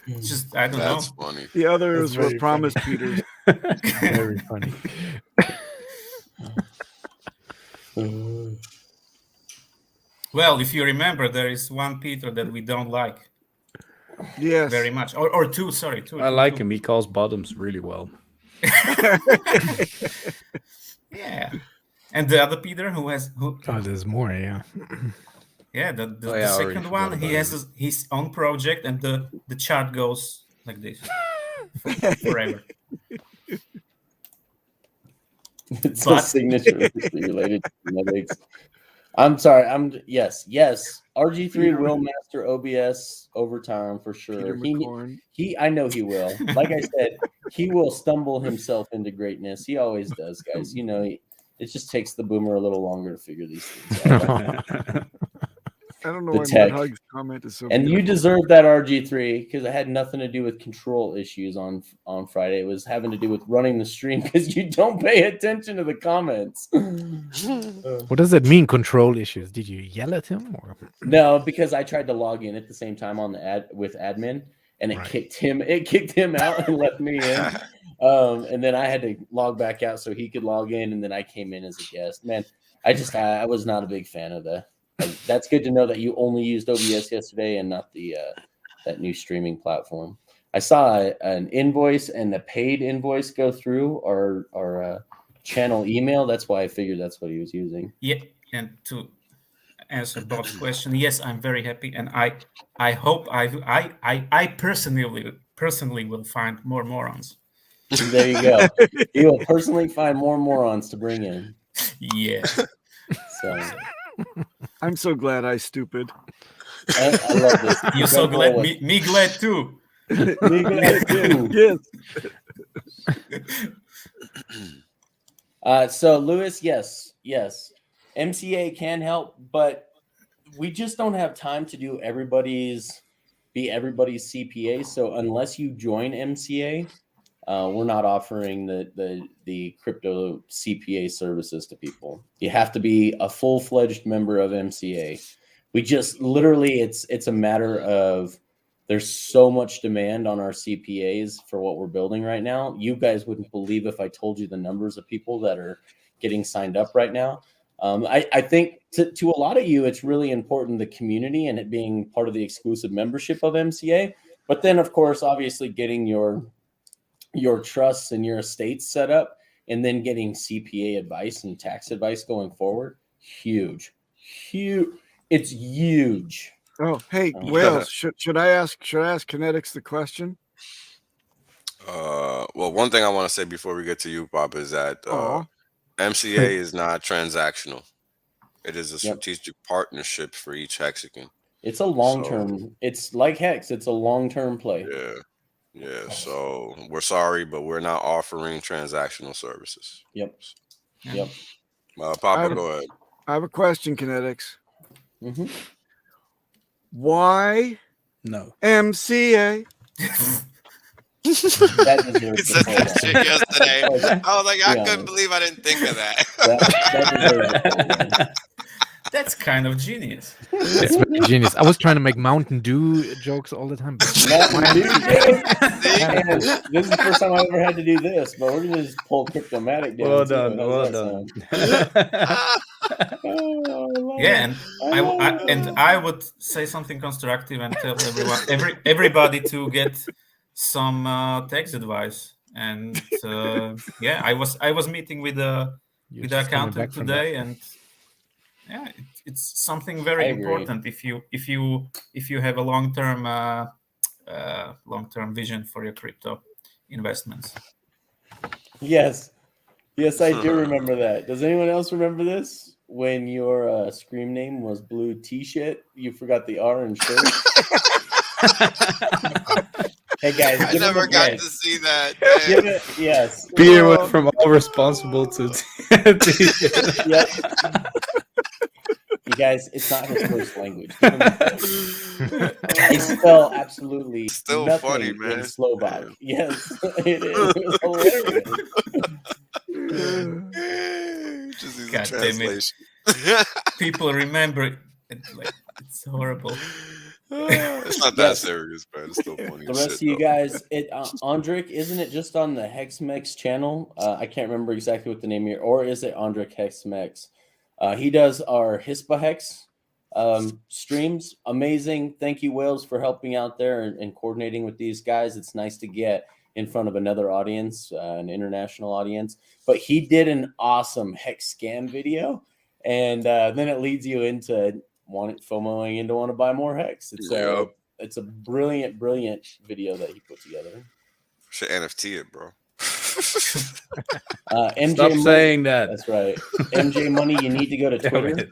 It's just, I don't know. That's funny. The others That's were very promised Peters. Very funny. Well, if you remember, there is one Peter that we don't like Yes. very much, or 2. Sorry, 2. I like him. He calls bottoms really well. Yeah, and the other Peter who Oh, there's more, yeah. yeah, the Oh, yeah, I already second forgot one, about he has his own project, and the chart goes like this forever. It's But- a signature related to genetics. I'm sorry. Yes. RG3 will master OBS over time for sure. Peter McCorn. I know he will. Like I said, he will stumble himself into greatness. He always does, guys. You know, it just takes the boomer a little longer to figure these things out. I don't know The why tech. Mudhug's comment is so And you beautiful. deserve that RG3, because it had nothing to do with control issues on Friday. It was having to do with running the stream because you don't pay attention to the comments. What does that mean, control issues? Did you yell at him? Or? No, because I tried to log in at the same time on the with admin, and it Right. kicked him. It kicked him out and left me in. And then I had to log back out so he could log in, and then I came in as a guest. Man, I was not a big fan of that. That's good to know that you only used OBS yesterday and not the that new streaming platform. I saw an invoice and the paid invoice go through our channel email. That's why I figured that's what he was using. Yeah, and to answer Bob's question, yes, I'm very happy, and I hope I personally will find more morons. There you go. He will personally find more morons to bring in. Yeah. So I'm so glad I stupid. I love this. You're so Go glad. with- Me glad too. Me glad too. Yes. So Lewis, yes, Yes, MCA can help, but we just don't have time to do everybody's CPA. So unless you join MCA, we're not offering the crypto CPA services to people. You have to be a full-fledged member of MCA. We just literally, it's a matter of there's so much demand on our CPAs for what we're building right now. You guys wouldn't believe if I told you the numbers of people that are getting signed up right now. I think to a lot of you, it's really important, the community and it being part of the exclusive membership of MCA. But then, of course, obviously getting your trusts and your estates set up and then getting CPA advice and tax advice going forward. Huge. It's huge. Oh, hey, Wales, should I ask KNTX the question? Well, one thing I want to say before we get to you, Pop, is that MCA is not transactional. It is a strategic partnership for each hexagon. It's a long-term. It's like Hex. It's a long-term play. Yeah. So we're sorry, but we're not offering transactional services. Yep. Papa, go ahead. I have a question, KNTX. Mm-hmm. Why No. MCA? He said that shit yesterday. I was like, I couldn't believe I didn't think of that. That's kind of genius. It's very genius. I was trying to make Mountain Dew jokes all the time. But This is the first time I ever had to do this, but we're gonna just pull Cryptomatic down. Well done. Yeah, and I would say something constructive and tell everybody to get some tax advice. And I was meeting with the accountant today, and it's something very important if you have a long-term vision for your crypto investments. Yes, I do remember that. Does anyone else remember this? When your scream name was Blue T-Shit, you forgot the R in shirt. Hey guys, I never got to see that. Give it, yes. Peter went from all responsible to Yep. You guys, it's not his first language. I spell absolutely still nothing funny, man. in Slovak. Yes, it is. It's hilarious. Just use God the translation. People remember it. It's horrible. It's not that serious, man. It's still funny. The rest of you guys, Andrik, isn't it just on the HexMex channel? I can't remember exactly what the name here, or is it Andrik HexMex? He does our Hispa Hex streams. Amazing. Thank you, Wales, for helping out there and coordinating with these guys. It's nice to get in front of another audience, an international audience. But he did an awesome Hex scam video, and then it leads you into FOMOing into want to buy more Hex. It's a brilliant video that he put together. Should NFT it, bro. MJ Stop Money, saying that. That's right. MJ Money, you need to go to Twitter.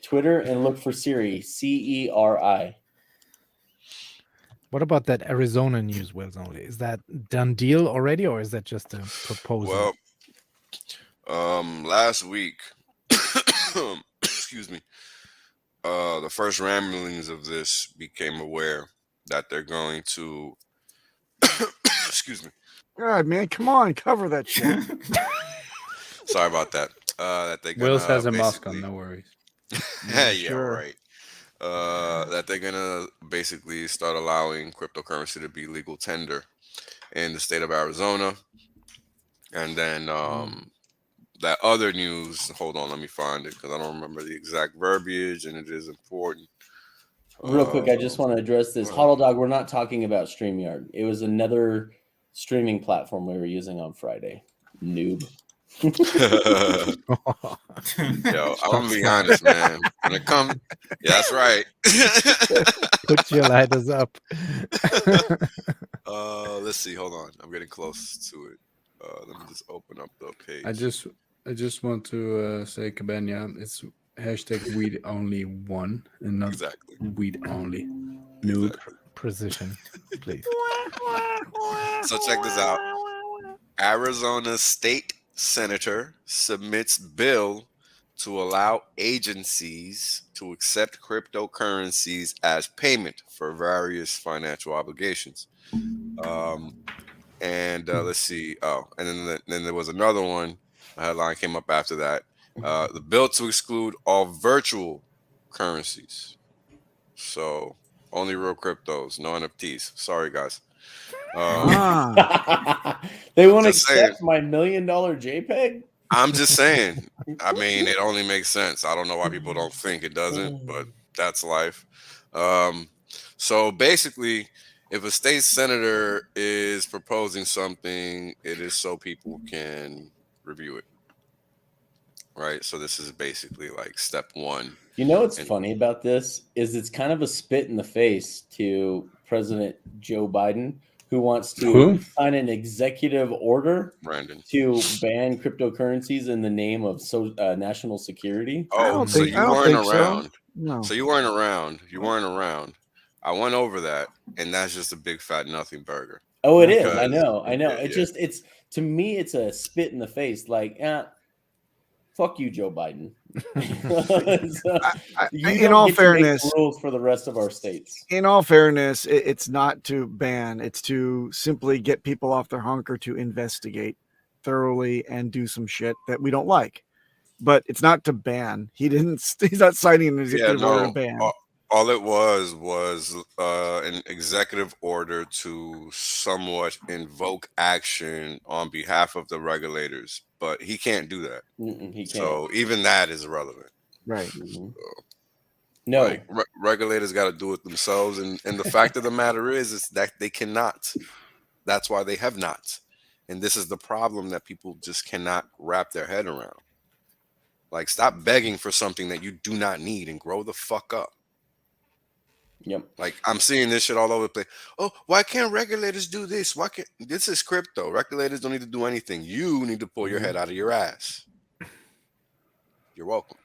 Twitter and look for Siri, CERI. what about that Arizona news, Wales only? Is that done deal already, or is that just a proposal? Well, last week, excuse me, the first ramblings of this became aware that they're going to, excuse me. God, man, come on, cover that shit. Sorry about that. That they Wills has a mask on, no worries. Right. That they're gonna basically start allowing cryptocurrency to be legal tender in the state of Arizona, and then that other news. Hold on, let me find it because I don't remember the exact verbiage, and it is important. Real quick, I just want to address this. Huddle Dog, we're not talking about StreamYard. It was another streaming platform we were using on Friday. Noob. Yo, I'm gonna be honest, man. When it comes, yeah, that's right. Put your lighters up. Let's see. Hold on, I'm getting close to it. Let me just open up the page. I just want to say, Cabana, it's hashtag weed only one and not Exactly. weed only. Noob. Exactly. Precision, please. So check this out. Arizona State senator submits bill to allow agencies to accept cryptocurrencies as payment for various financial obligations. Let's see. Oh, and then there was another one. A headline came up after that. The bill to exclude all virtual currencies. So only real cryptos, no NFTs. Sorry, guys. They won't Just saying. accept my $1 million JPEG. I'm just saying. I mean, it only makes sense. I don't know why people don't think it doesn't, but that's life. So basically, if a state senator is proposing something, it is so people can review it. Right? So this is basically like step one. You know what's funny about this is it's kind of a spit in the face to President Joe Biden, who wants to sign an executive order to ban cryptocurrencies in the name of national security. Oh, so you weren't around. No. So you weren't around. You weren't around. I went over that, and that's just a big fat nothing burger. Oh, it is. I know. It's to me, it's a spit in the face. Like, fuck you, Joe Biden. In all fairness, rules for the rest of our states. In all fairness, it's not to ban; it's to simply get people off their hunker to investigate thoroughly and do some shit that we don't like. But it's not to ban. He's not signing an executive order to ban. All it was an executive order to somewhat invoke action on behalf of the regulators, but he can't do that. He can't. So even that is irrelevant. Right. So, no. Like, regulators got to do it themselves. And the fact of the matter is that they cannot. That's why they have not. And this is the problem that people just cannot wrap their head around. Like, stop begging for something that you do not need and grow the fuck up. Yep. Like, I'm seeing this shit all over the place. Oh, why can't regulators do this? Why can't this is crypto? Regulators don't need to do anything. You need to pull your head out of your ass. You're welcome.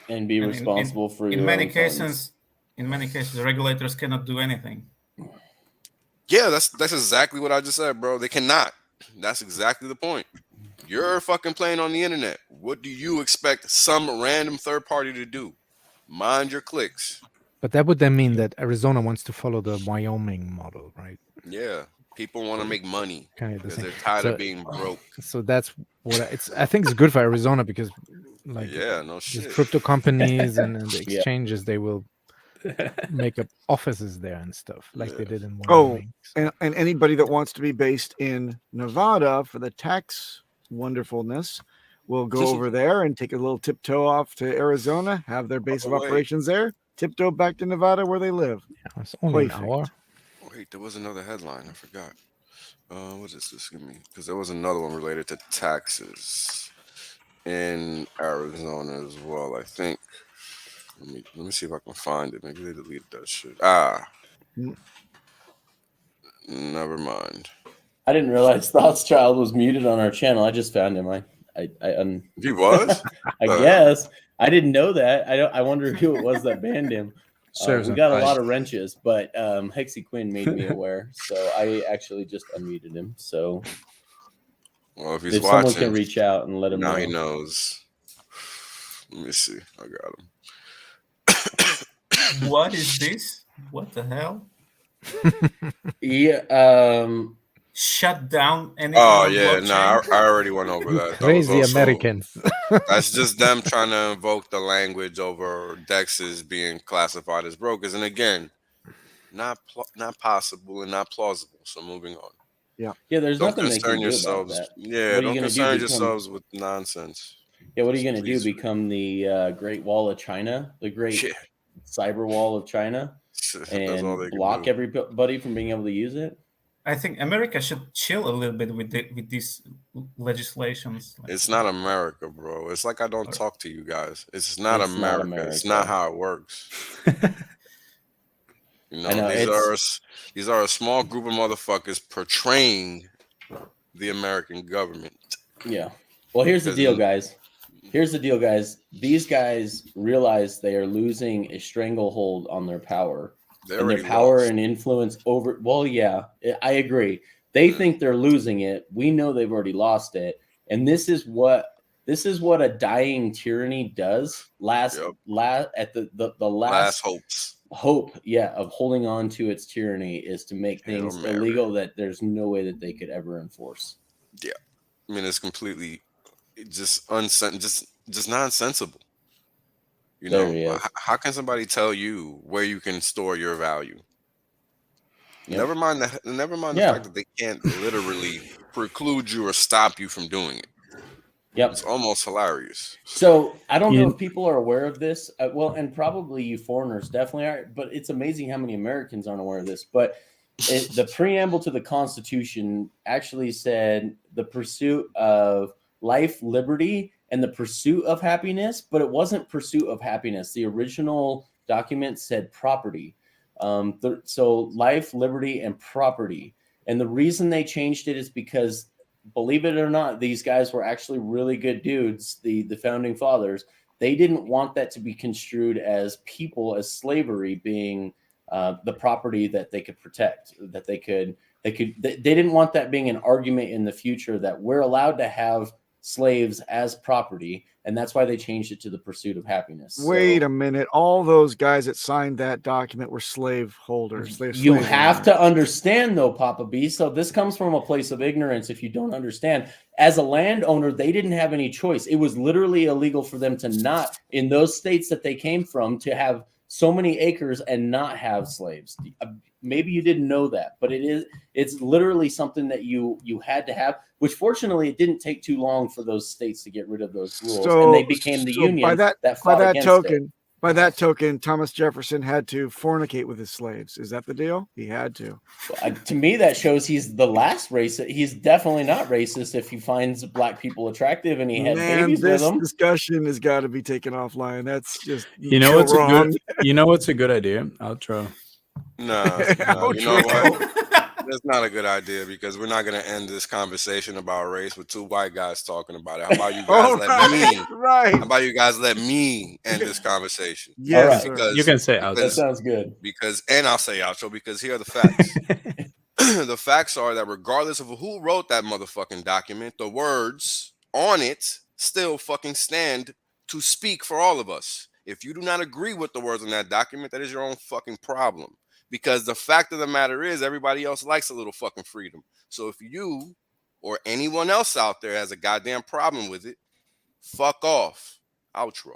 And be responsible for your in many own cases. funds. In many cases, the regulators cannot do anything. Yeah, that's exactly what I just said, bro. They cannot. That's exactly the point. You're fucking playing on the internet. What do you expect some random third party to do? Mind your clicks. But that would then mean that Arizona wants to follow the Wyoming model, right? Yeah, people want to make money Kind of the because same. they're tired of being broke. So that's what I think it's good for Arizona because, like, these crypto companies and the exchanges, they will make up offices there and stuff like they did in Wyoming. And anybody that wants to be based in Nevada for the tax wonderfulness will go over there and take a little tiptoe off to Arizona, have their base of operations there. Tiptoe back to Nevada where they live. Yeah, it's only an hour. Wait, there was another headline. I forgot. What is this? Give me, because there was another one related to taxes in Arizona as well. I think. Let me see if I can find it. Maybe they deleted that shit. Never mind. I didn't realize Thoughtschild was muted on our channel. I just found him. He was? I guess. I didn't know that. I wonder who it was that banned him. We got a lot of wrenches, but Hexy Quinn made me aware, so I actually just unmuted him. So, well, if he's watching, someone can reach out and let him know. Now he knows. Let me see. I got him. What is this? What the hell? Yeah. Shut down any. Oh yeah, no, I already went over that. Crazy Americans. That's just them trying to invoke the language over DEXs being classified as brokers, and again, not possible and not plausible. So moving on. Yeah. Yeah, there's don't nothing concern they can do about that. Yeah, don't concern yourselves with nonsense. Yeah, what are you going to do? Become the Great Wall of China, the Great Cyber Wall of China, and block everybody from being able to use it? I think America should chill a little bit with these legislations. It's not America, bro. It's like I don't talk to you guys. It's not America. It's not how it works. You know, these are a small group of motherfuckers portraying the American government. Yeah. Well, here's the deal, guys. These guys realize they are losing a stranglehold on their power. And their power and influence over. Well, yeah, I agree. They think they're losing it. We know they've already lost it. And this is what a dying tyranny does. At the last hopes. Hope, of holding on to its tyranny is to make things illegal that there's no way that they could ever enforce. Yeah, I mean, it's completely just nonsensible. You know, how can somebody tell you where you can store your value? Yep. Never mind the fact that they can't literally preclude you or stop you from doing it. Yep. It's almost hilarious. So I don't know if people are aware of this. Well, and probably you foreigners definitely are, but it's amazing how many Americans aren't aware of this. But the preamble to the Constitution actually said the pursuit of life, liberty, and the pursuit of happiness, but it wasn't pursuit of happiness. The original document said property. So life, liberty, and property. And the reason they changed it is because, believe it or not, these guys were actually really good dudes, the founding fathers. They didn't want that to be construed as people, as slavery being the property that they could protect, that they didn't want that being an argument in the future that we're allowed to have slaves as property, and that's why they changed it to the pursuit of happiness. Wait a minute. All those guys that signed that document were slave holders. You have to understand, though, Papa B. So this comes from a place of ignorance. If you don't understand, as a landowner, they didn't have any choice. It was literally illegal for them to not, in those states that they came from, to have so many acres and not have slaves. Maybe you didn't know that, but it's literally something that you had to have, which fortunately it didn't take too long for those states to get rid of those rules, and they became the union by that token. It. By that token, Thomas Jefferson had to fornicate with his slaves. Is that the deal? He had to. To me, that shows he's the last racist. He's definitely not rachist if he finds black people attractive and he had babies with them. This discussion has got to be taken offline. That's just what's a good idea? Outro. No, you know what? That's not a good idea because we're not going to end this conversation about race with two white guys talking about it. How about you guys How about you guys let me end this conversation? Yes, right. You can say outro. That sounds good. And I'll say outro because here are the facts. The facts are that regardless of who wrote that motherfucking document, the words on it still fucking stand to speak for all of us. If you do not agree with the words on that document, that is your own fucking problem. Because the fact of the matter is everybody else likes a little fucking freedom. So if you or anyone else out there has a goddamn problem with it, fuck off. Outro.